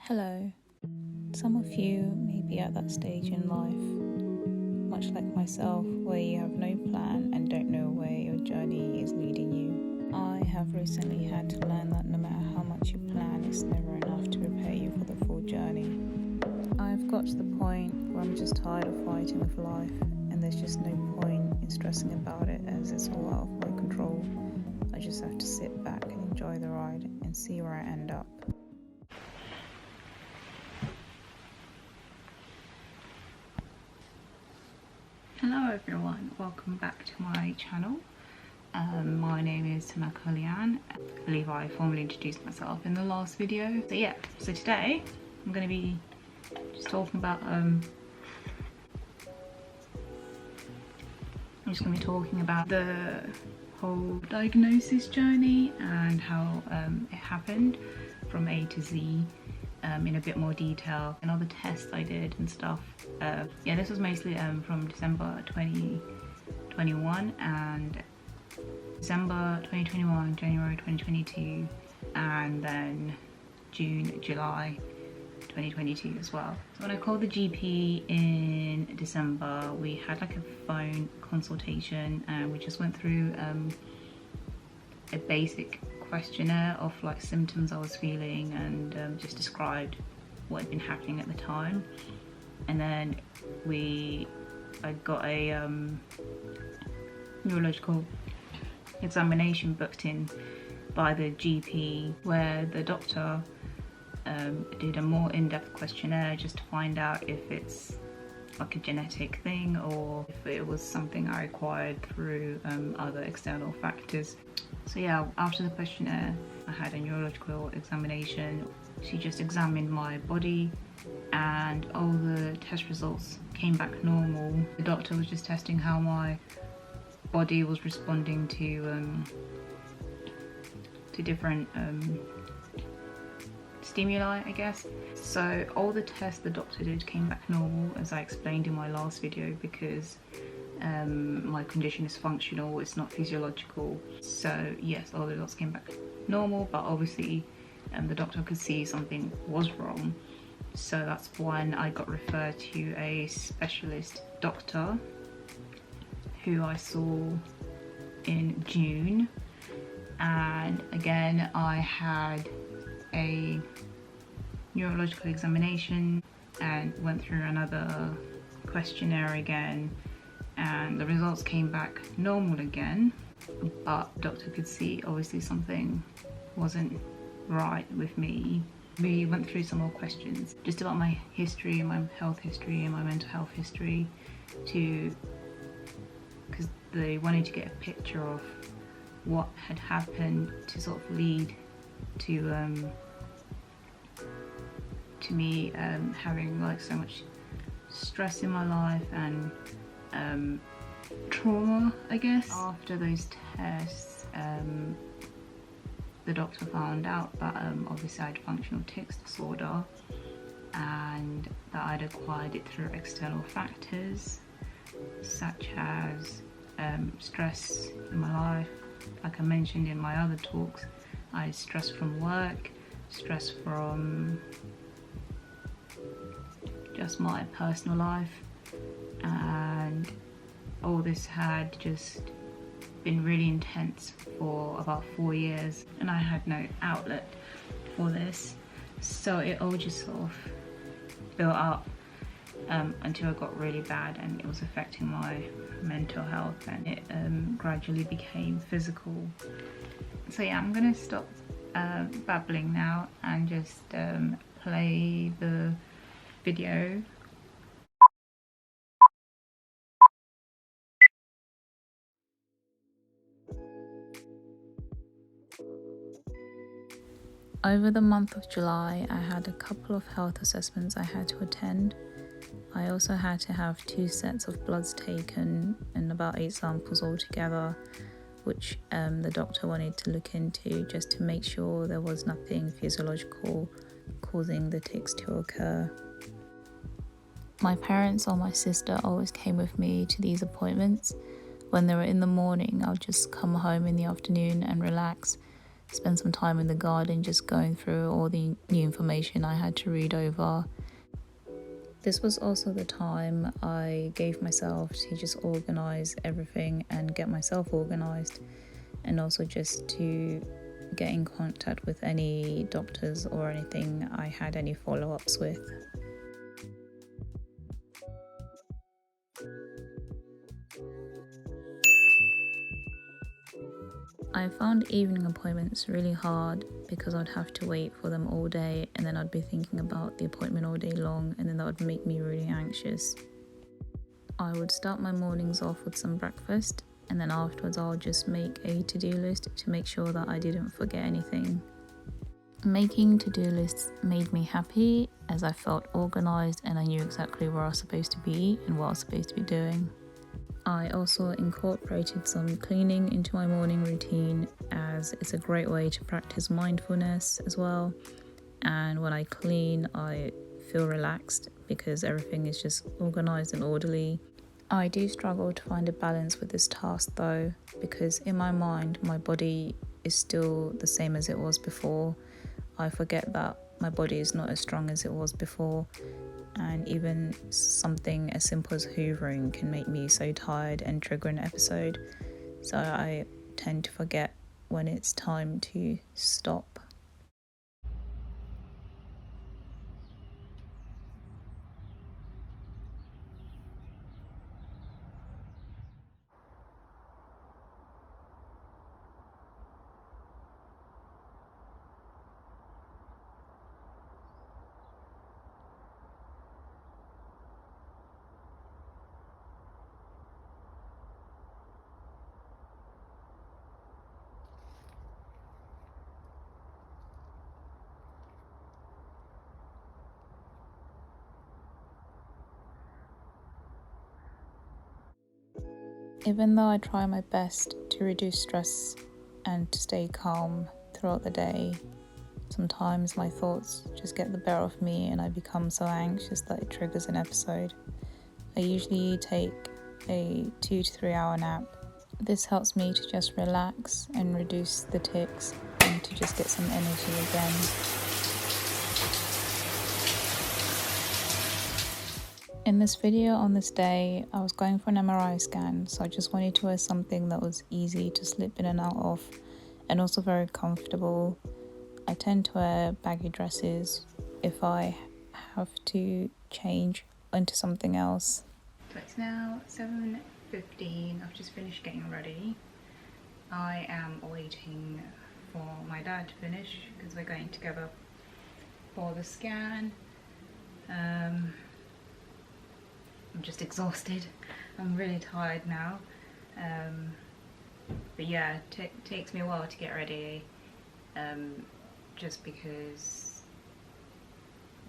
Hello. Some of you may be at that stage in life, much like myself, where you have no plan and don't know where your journey is leading you. I have recently had to learn that no matter how much you plan, it's never enough to prepare you for the full journey. I've got to the point where I'm just tired of fighting with life, and there's just no point in stressing about it as it's all out of my control. I just have to sit back and enjoy the ride and see where I end up. Hello everyone, welcome back to my channel. My name is Tanaka Lian. I believe I formally introduced myself in the last video. So today I'm going to be just talking about the whole diagnosis journey and how it happened from A to Z. In a bit more detail and all the tests I did and stuff. This was mostly from December 2021 and December 2021, January 2022, and then June, July 2022 as well. So when I called the GP in December, we had like a phone consultation and we just went through a basic questionnaire of like symptoms I was feeling and just described what had been happening at the time. And then I got a neurological examination booked in by the GP where the doctor did a more in-depth questionnaire just to find out if it's like a genetic thing or if it was something I acquired through other external factors. So after the questionnaire, I had a neurological examination. She just examined my body and all the test results came back normal. The doctor was just testing how my body was responding to different stimuli, I guess. So all the tests the doctor did came back normal, as I explained in my last video, because my condition is functional, it's not physiological. So yes, all the results came back normal, but obviously the doctor could see something was wrong. So that's when I got referred to a specialist doctor who I saw in June. And again, I had a neurological examination and went through another questionnaire again, and the results came back normal again, but the doctor could see obviously something wasn't right with me. We went through some more questions just about my history, my health history and my mental health history, because they wanted to get a picture of what had happened to sort of lead to me having like so much stress in my life and trauma, I guess. After those tests, the doctor found out that obviously I had functional tics disorder and that I'd acquired it through external factors such as stress in my life. Like I mentioned in my other talks, I had stress from work, stress from just my personal life, and all this had just been really intense for about 4 years, and I had no outlet for this, so it all just sort of built up until it got really bad and it was affecting my mental health, and it gradually became physical. So I'm gonna stop babbling now and just play the video. Over the month of July, I had a couple of health assessments I had to attend. I also had to have 2 sets of bloods taken and about 8 samples altogether, which the doctor wanted to look into just to make sure there was nothing physiological causing the tics to occur. My parents or my sister always came with me to these appointments. When they were in the morning, I'll just come home in the afternoon and relax spend some time in the garden just going through all the new information I had to read over. This was also the time I gave myself to just organise everything and get myself organised, and also just to get in contact with any doctors or anything I had any follow-ups with. I found evening appointments really hard because I'd have to wait for them all day, and then I'd be thinking about the appointment all day long, and then that would make me really anxious. I would start my mornings off with some breakfast, and then afterwards I'll just make a to-do list to make sure that I didn't forget anything. Making to-do lists made me happy as I felt organised and I knew exactly where I was supposed to be and what I was supposed to be doing. I also incorporated some cleaning into my morning routine, as it's a great way to practice mindfulness as well. And when I clean, I feel relaxed because everything is just organised and orderly. I do struggle to find a balance with this task though, because in my mind, my body is still the same as it was before. I forget that my body is not as strong as it was before. And even something as simple as hoovering can make me so tired and trigger an episode. So I tend to forget when it's time to stop. Even though I try my best to reduce stress and to stay calm throughout the day, sometimes my thoughts just get the better of me and I become so anxious that it triggers an episode. I usually take a 2 to 3 hour nap. This helps me to just relax and reduce the tics and to just get some energy again. In this video on this day, I was going for an MRI scan, so I just wanted to wear something that was easy to slip in and out of and also very comfortable. I tend to wear baggy dresses if I have to change into something else. So it's now 7:15. I've just finished getting ready. I am waiting for my dad to finish because we're going together for the scan. I'm just exhausted. I'm really tired now. But yeah, it takes me a while to get ready. Just because,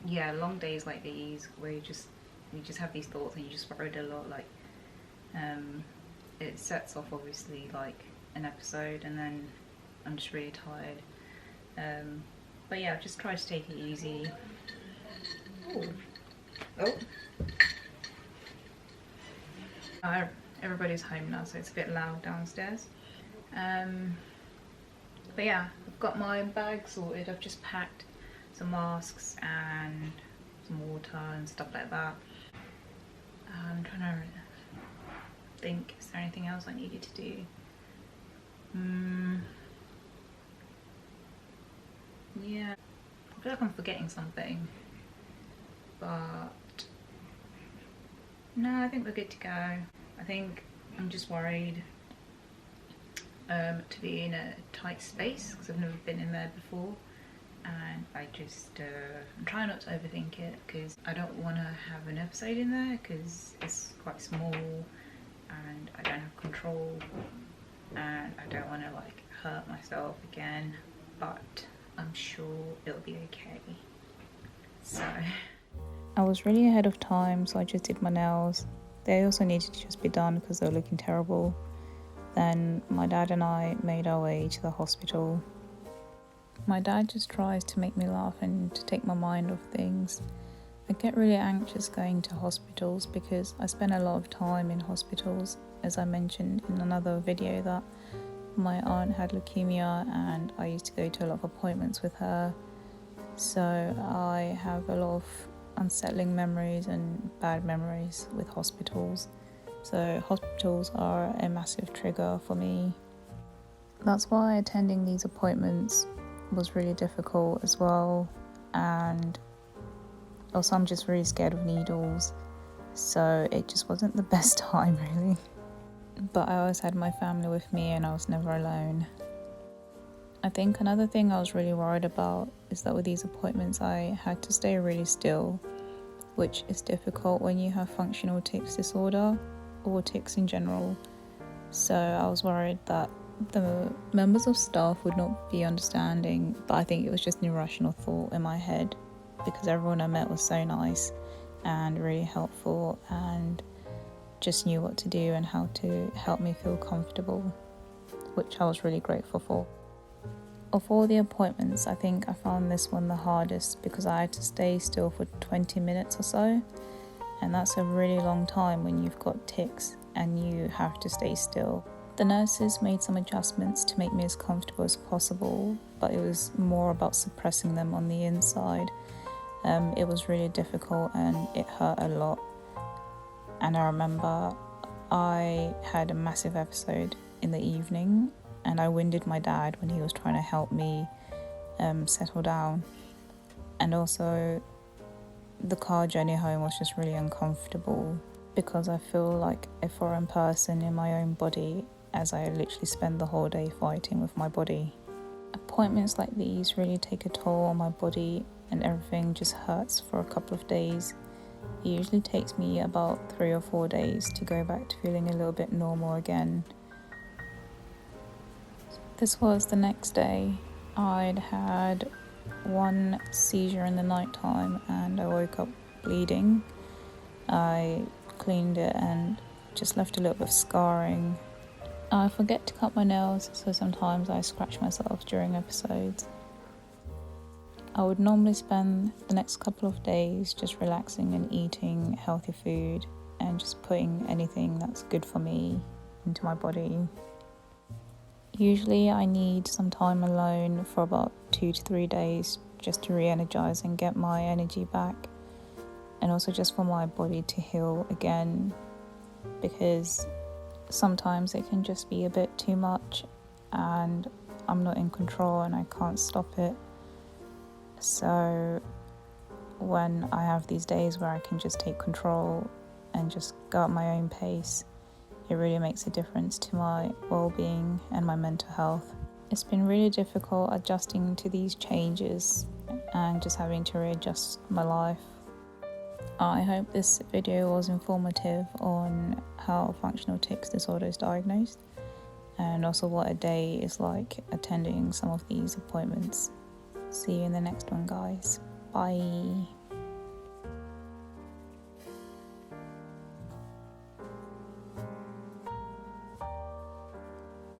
yeah, long days like these where you just have these thoughts and you just worried a lot, like it sets off obviously like an episode, and then I'm just really tired. But yeah, I've just tried to take it easy. Oh. Everybody's home now, so it's a bit loud downstairs. But yeah, I've got my bag sorted. I've just packed some masks and some water and stuff like that. I'm trying to think, is there anything else I needed to do? Yeah, I feel like I'm forgetting something, but no, I think we're good to go. I think I'm just worried to be in a tight space because I've never been in there before, and I just I'm trying not to overthink it because I don't want to have an episode in there because it's quite small and I don't have control and I don't want to like hurt myself again, but I'm sure it'll be okay. So I was really ahead of time, so I just did my nails. They also needed to just be done because they were looking terrible. Then my dad and I made our way to the hospital. My dad just tries to make me laugh and to take my mind off things. I get really anxious going to hospitals because I spend a lot of time in hospitals, as I mentioned in another video that My aunt had leukemia and I used to go to a lot of appointments with her, so I have a lot of unsettling memories and bad memories with hospitals. So hospitals are a massive trigger for me. That's why attending these appointments was really difficult as well, and also I'm just really scared of needles, so it just wasn't the best time really. But I always had my family with me and I was never alone. I think another thing I was really worried about is that with these appointments I had to stay really still, which is difficult when you have functional tics disorder or tics in general. So I was worried that the members of staff would not be understanding, but I think it was just an irrational thought in my head because everyone I met was so nice and really helpful and just knew what to do and how to help me feel comfortable, which I was really grateful for. Of all the appointments, I think I found this one the hardest because I had to stay still for 20 minutes or so, and that's a really long time when you've got tics and you have to stay still. The nurses made some adjustments to make me as comfortable as possible, but it was more about suppressing them on the inside. It was really difficult and it hurt a lot. And I remember I had a massive episode in the evening and I winded my dad when he was trying to help me settle down. And also the car journey home was just really uncomfortable because I feel like a foreign person in my own body as I literally spend the whole day fighting with my body. Appointments like these really take a toll on my body and everything just hurts for a couple of days. It usually takes me about 3 or 4 days to go back to feeling a little bit normal again. This was the next day. I'd had one seizure in the night time and I woke up bleeding. I cleaned it and just left a little bit of scarring. I forget to cut my nails, so sometimes I scratch myself during episodes. I would normally spend the next couple of days just relaxing and eating healthy food and just putting anything that's good for me into my body. Usually I need some time alone for about 2 to 3 days just to re-energize and get my energy back, and also just for my body to heal again, because sometimes it can just be a bit too much and I'm not in control and I can't stop it. So when I have these days where I can just take control and just go at my own pace, it really makes a difference to my well-being and my mental health. It's been really difficult adjusting to these changes and just having to readjust my life. I hope this video was informative on how functional tics disorder is diagnosed and also what a day is like attending some of these appointments. See you in the next one, guys. Bye.